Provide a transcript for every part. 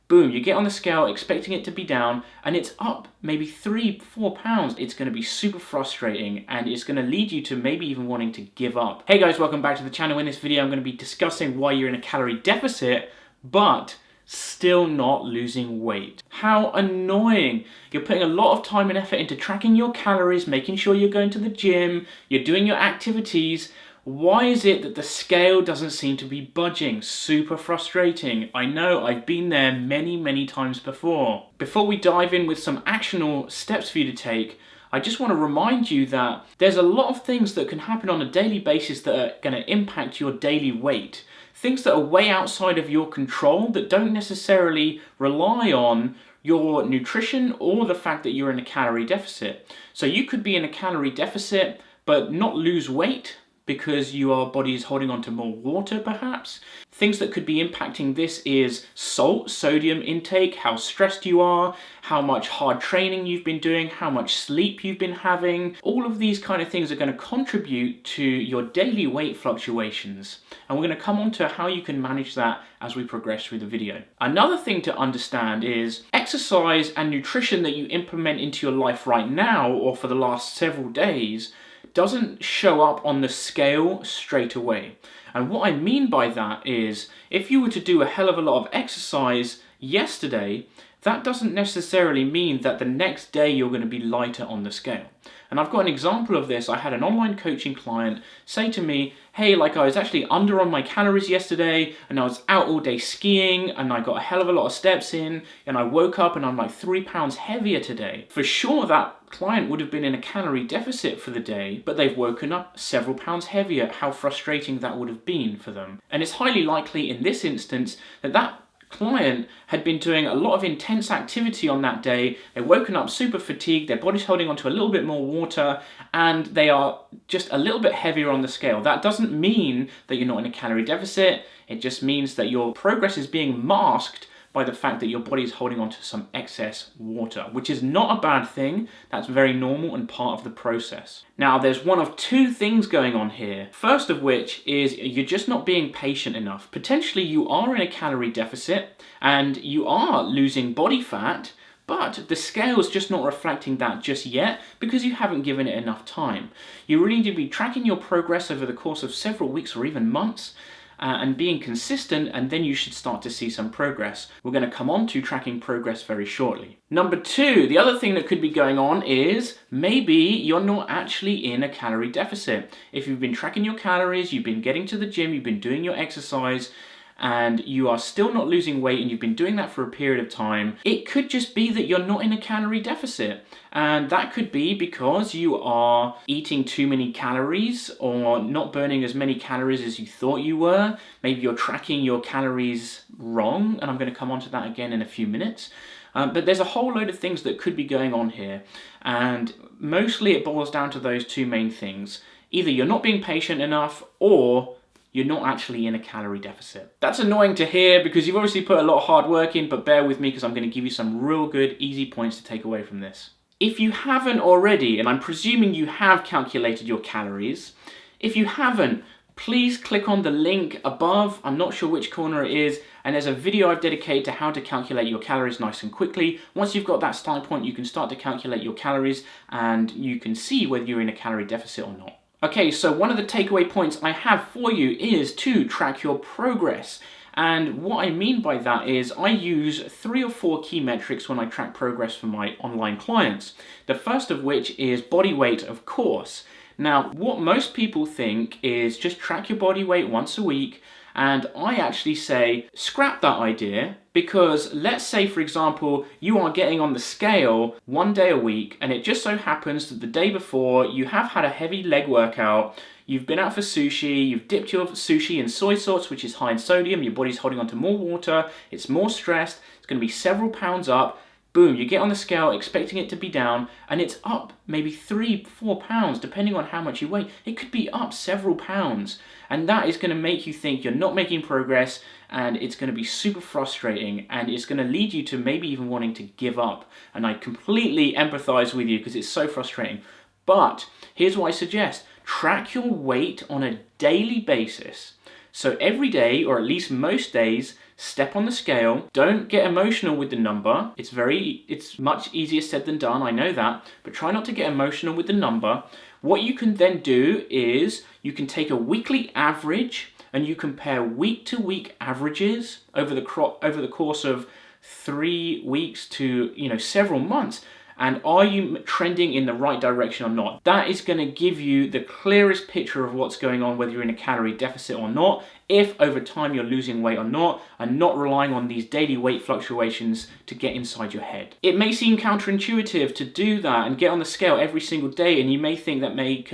boom, you get on the scale expecting it to be down and it's up maybe 3-4 pounds. It's going to be super frustrating and it's going to lead you to maybe even wanting to give up. Hey guys, welcome back to the channel. In this video I'm going to be discussing why you're in a calorie deficit but still not losing weight. How annoying. You're putting a lot of time and effort into tracking your calories, making sure you're going to the gym, you're doing your activities. Why is it that the scale doesn't seem to be budging? Super frustrating. I know, I've been there many times before. Before we dive in with some actionable steps for you to take, I just want to remind you that there's a lot of things that can happen on a daily basis that are going to impact your daily weight. Things that are way outside of your control that don't necessarily rely on your nutrition or the fact that you're in a calorie deficit. So you could be in a calorie deficit but not lose weight because your body is holding on to more water perhaps. Things that could be impacting this is salt, sodium intake, how stressed you are, how much hard training you've been doing, how much sleep you've been having. All of these kind of things are going to contribute to your daily weight fluctuations. And we're going to come on to how you can manage that as we progress through the video. Another thing to understand is exercise and nutrition that you implement into your life right now or for the last several days doesn't show up on the scale straight away. And what I mean by that is, if you were to do a hell of a lot of exercise yesterday, that doesn't necessarily mean that the next day you're going to be lighter on the scale. And I've got an example of this. I had an online coaching client say to me, hey, I was actually under on my calories yesterday and I was out all day skiing and I got a hell of a lot of steps in and I woke up and I'm like 3 pounds heavier today. For sure that client would have been in a calorie deficit for the day, but they've woken up several pounds heavier. How frustrating that would have been for them. And it's highly likely in this instance that that client had been doing a lot of intense activity on that day. They've woken up super fatigued, their body's holding onto a little bit more water, and they are just a little bit heavier on the scale. That doesn't mean that you're not in a calorie deficit. It just means that your progress is being masked by the fact that your body is holding on to some excess water, which is not a bad thing. That's very normal and part of the process. Now, there's one of two things going on here. First of which is you're just not being patient enough. Potentially you are in a calorie deficit and you are losing body fat, but the scale is just not reflecting that just yet because you haven't given it enough time. You really need to be tracking your progress over the course of several weeks or even months, and being consistent, and then you should start to see some progress. We're going to come on to tracking progress very shortly. Number two, the other thing that could be going on is maybe you're not actually in a calorie deficit. If you've been tracking your calories, you've been getting to the gym, you've been doing your exercise, and you are still not losing weight and you've been doing that for a period of time, it could just be that you're not in a calorie deficit. And that could be because you are eating too many calories or not burning as many calories as you thought you were. Maybe you're tracking your calories wrong, and I'm going to come on to that again in a few minutes. But there's a whole load of things that could be going on here, and mostly it boils down to those two main things. Either you're not being patient enough or you're not actually in a calorie deficit. That's annoying to hear because you've obviously put a lot of hard work in, but bear with me because I'm going to give you some real good, easy points to take away from this. If you haven't already, and I'm presuming you have calculated your calories, if you haven't, please click on the link above. I'm not sure which corner it is, and there's a video I've dedicated to how to calculate your calories nice and quickly. Once you've got that starting point, you can start to calculate your calories and you can see whether you're in a calorie deficit or not. Okay, so one of the takeaway points I have for you is to track your progress. And what I mean by that is I use 3 or 4 key metrics when I track progress for my online clients. The first of which is body weight, of course. Now, what most people think is just track your body weight once a week, and I actually say scrap that idea, because let's say, for example, you are getting on the scale 1 day a week and it just so happens that the day before you have had a heavy leg workout, you've been out for sushi, you've dipped your sushi in soy sauce, which is high in sodium, your body's holding onto more water, it's more stressed, it's going to be several pounds up. Boom, you get on the scale expecting it to be down and it's up maybe 3-4 pounds depending on how much you weigh. It could be up several pounds, and that is going to make you think you're not making progress, and it's going to be super frustrating, and it's going to lead you to maybe even wanting to give up. And I completely empathize with you because it's so frustrating. But here's what I suggest. Track your weight on a daily basis. So every day, or at least most days, step on the scale. Don't get emotional with the number. It's much easier said than done, I know that, but try not to get emotional with the number. What you can then do is you can take a weekly average and you compare week to week averages over the course of 3 weeks to several months. And are you trending in the right direction or not? That is going to give you the clearest picture of what's going on, whether you're in a calorie deficit or not, if over time you're losing weight or not, and not relying on these daily weight fluctuations to get inside your head. It may seem counterintuitive to do that and get on the scale every single day, and you may think that may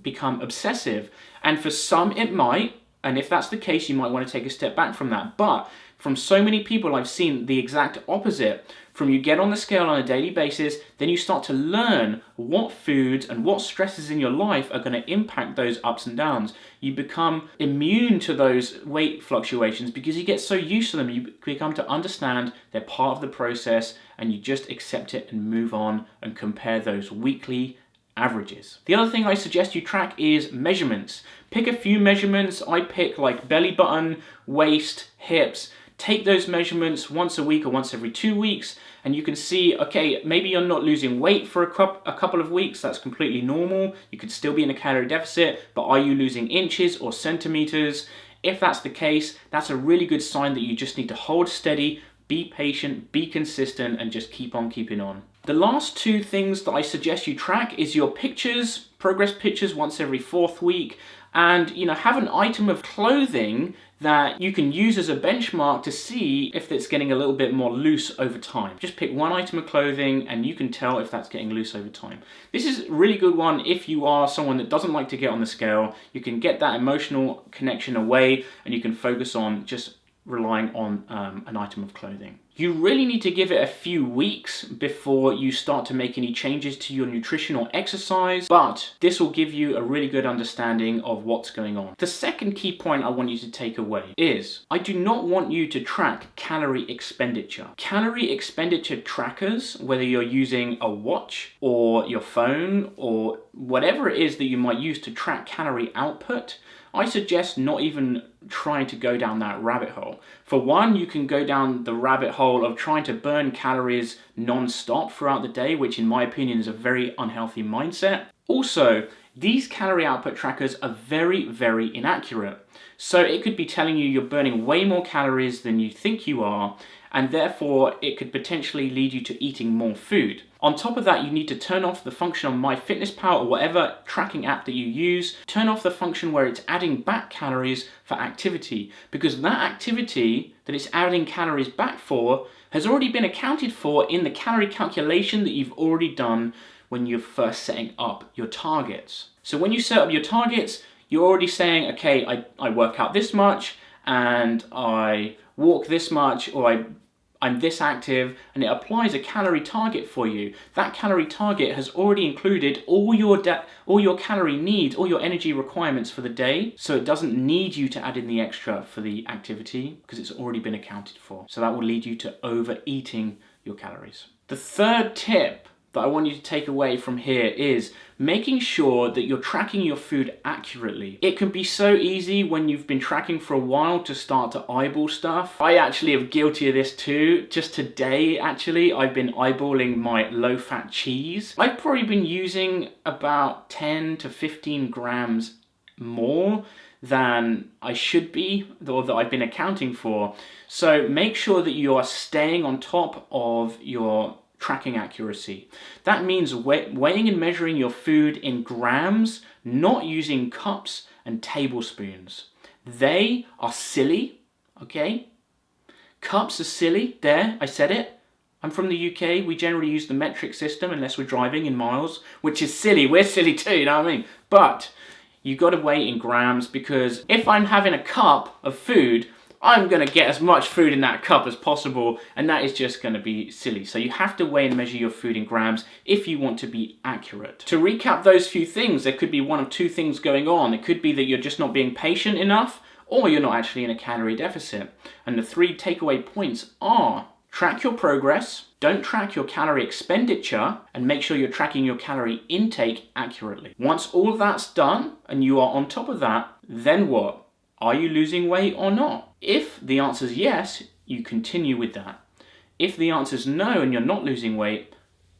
become obsessive. And for some it might, and if that's the case, you might want to take a step back from that. But from so many people, I've seen the exact opposite. From you get on the scale on a daily basis, then you start to learn what foods and what stresses in your life are going to impact those ups and downs. You become immune to those weight fluctuations because you get so used to them. You become to understand they're part of the process, and you just accept it and move on and compare those weekly averages. The other thing I suggest you track is measurements. Pick a few measurements. I pick like belly button, waist, hips. Take those measurements once a week or once every 2 weeks, and you can see, okay, maybe you're not losing weight for a couple of weeks. That's completely normal. You could still be in a calorie deficit, but are you losing inches or centimeters? If that's the case, that's a really good sign that you just need to hold steady, be patient, be consistent, and just keep on keeping on. The last 2 things that I suggest you track is your pictures, progress pictures once every 4th week, and have an item of clothing that you can use as a benchmark to see if it's getting a little bit more loose over time. Just pick one item of clothing and you can tell if that's getting loose over time. This is a really good one if you are someone that doesn't like to get on the scale. You can get that emotional connection away and you can focus on just relying on an item of clothing. You really need to give it a few weeks before you start to make any changes to your nutrition or exercise, but this will give you a really good understanding of what's going on. The second key point I want you to take away is I do not want you to track calorie expenditure. Calorie expenditure trackers, whether you're using a watch or your phone or whatever it is that you might use to track calorie output, I suggest not even trying to go down that rabbit hole. For one, you can go down the rabbit hole of trying to burn calories non-stop throughout the day, which in my opinion is a very unhealthy mindset. Also, these calorie output trackers are very, very inaccurate. So it could be telling you you're burning way more calories than you think you are, and therefore it could potentially lead you to eating more food. On top of that, you need to turn off the function on MyFitnessPal or whatever tracking app that you use. Turn off the function where it's adding back calories for activity, because that activity that it's adding calories back for has already been accounted for in the calorie calculation that you've already done when you're first setting up your targets. So when you set up your targets, you're already saying, okay, I work out this much and I walk this much, or I'm this active, and it applies a calorie target for you. That calorie target has already included all your calorie needs, all your energy requirements for the day, so it doesn't need you to add in the extra for the activity because it's already been accounted for. So that will lead you to overeating your calories. The third tip that I want you to take away from here is making sure that you're tracking your food accurately. It can be so easy when you've been tracking for a while to start to eyeball stuff. I actually am guilty of this too. Just today, actually, I've been eyeballing my low-fat cheese. I've probably been using about 10 to 15 grams more than I should be, or that I've been accounting for. So make sure that you are staying on top of your tracking accuracy. That means weighing and measuring your food in grams, not using cups and tablespoons. They are silly, okay? Cups are silly. There, I said it. I'm from the UK. We generally use the metric system unless we're driving in miles, which is silly. We're silly too, you know what I mean? But you've got to weigh in grams, because if I'm having a cup of food, I'm going to get as much food in that cup as possible, and that is just going to be silly. So you have to weigh and measure your food in grams if you want to be accurate. To recap those few things, there could be one of two things going on. It could be that you're just not being patient enough, or you're not actually in a calorie deficit. And the 3 takeaway points are: track your progress, don't track your calorie expenditure, and make sure you're tracking your calorie intake accurately. Once all of that's done and you are on top of that, then what? Are you losing weight or not? If the answer is yes, you continue with that. If the answer is no and you're not losing weight,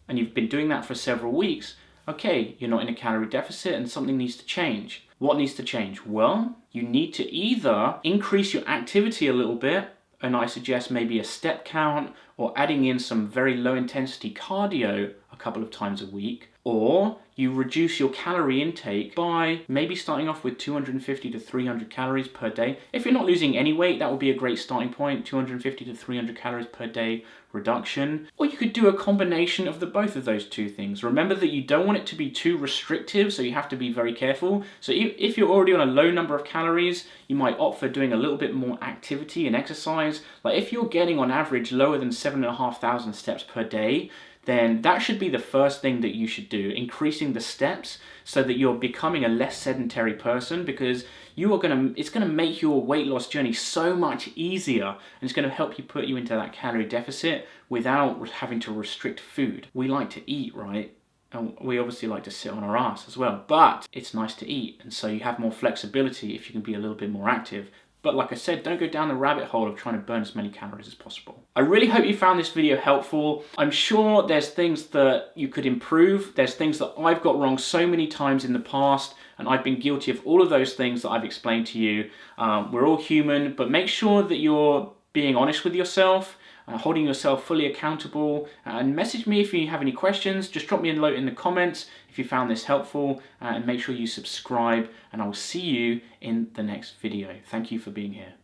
and you've been doing that for several weeks, okay, you're not in a calorie deficit and something needs to change. What needs to change? Well, you need to either increase your activity a little bit, and I suggest maybe a step count or adding in some very low intensity cardio a couple of times a week, or you reduce your calorie intake by maybe starting off with 250 to 300 calories per day. If you're not losing any weight, that would be a great starting point, 250 to 300 calories per day reduction. Or you could do a combination of both of those two things. Remember that you don't want it to be too restrictive, so you have to be very careful. So if you're already on a low number of calories, you might opt for doing a little bit more activity and exercise. Like if you're getting on average lower than 7,500 steps per day, then that should be the first thing that you should do, increasing the steps so that you're becoming a less sedentary person, because it's gonna make your weight loss journey so much easier, and it's gonna help you put you into that calorie deficit without having to restrict food. We like to eat, right? And we obviously like to sit on our ass as well, but it's nice to eat, and so you have more flexibility if you can be a little bit more active. But like I said, don't go down the rabbit hole of trying to burn as many calories as possible. I really hope you found this video helpful. I'm sure there's things that you could improve. There's things that I've got wrong so many times in the past, and I've been guilty of all of those things that I've explained to you. We're all human, but make sure that you're being honest with yourself, holding yourself fully accountable, and message me if you have any questions. Just drop me a note in the comments if you found this helpful, and make sure you subscribe, and I will see you in the next video. Thank you for being here.